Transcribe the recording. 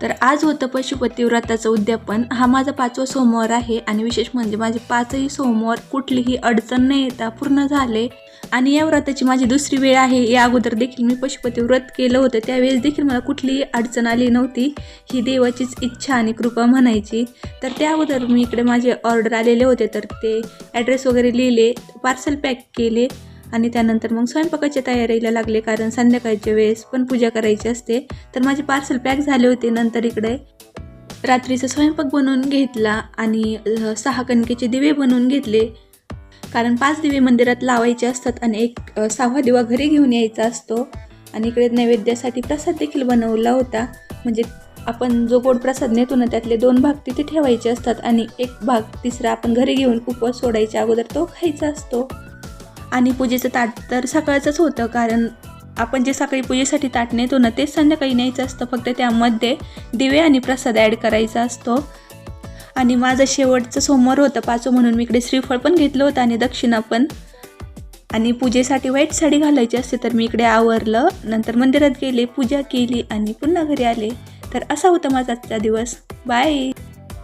तर आज होतं पशुपती व्रताचं उद्यापन. हा माझा 5वा सोमवार आहे आणि विशेष म्हणजे माझे 5ही सोमवार कुठलीही अडचण न येता पूर्ण झाले. आणि या व्रताची माझी दुसरी वेळ आहे. या अगोदर देखील मी पशुपती व्रत केलं होतं, त्यावेळेस देखील मला कुठलीही अडचण आली नव्हती. ही देवाचीच इच्छा आणि कृपा म्हणायची. तर त्या अगोदर मी इकडे माझे ऑर्डर आलेले होते, तर ते ॲड्रेस वगैरे लिहिले, पार्सल पॅक केले आणि त्यानंतर मग स्वयंपाकाच्या तयारीला लागले, कारण संध्याकाळच्या वेळेस पण पूजा करायची असते. तर माझे पार्सल पॅक झाले होते. नंतर इकडे रात्रीचा स्वयंपाक बनवून घेतला आणि 6 कणकेचे दिवे बनवून घेतले, कारण 5 दिवे मंदिरात लावायचे असतात आणि एक 6वा दिवा घरी घेऊन यायचा असतो. आणि इकडे नैवेद्यासाठी प्रसाद देखील बनवला होता. म्हणजे आपण जो गोड प्रसाद नेतो ना, त्यातले 2 भाग तिथे ठेवायचे असतात आणि एक भाग तिसरा आपण घरी घेऊन उपवास सोडायच्या अगोदर तो खायचा असतो. आणि पूजेचं ताट तर सकाळचंच होतं, कारण आपण जे सकाळी पूजेसाठी ताट नेतो ना, तेच संध्याकाळी न्यायचं असतं. फक्त त्यामध्ये दिवे आणि प्रसाद ॲड करायचा असतो. आणि माझं शेवटचं सोमवार होतं 5वं, म्हणून मी इकडे श्रीफळ पण घेतलं होतं आणि दक्षिणा पण. आणि पूजेसाठी व्हाईट साडी घालायची असते, तर मी इकडे आवरलं. नंतर मंदिरात गेले, पूजा केली आणि पुन्हा घरी आले. तर असा होता माझा आजचा दिवस. बाय.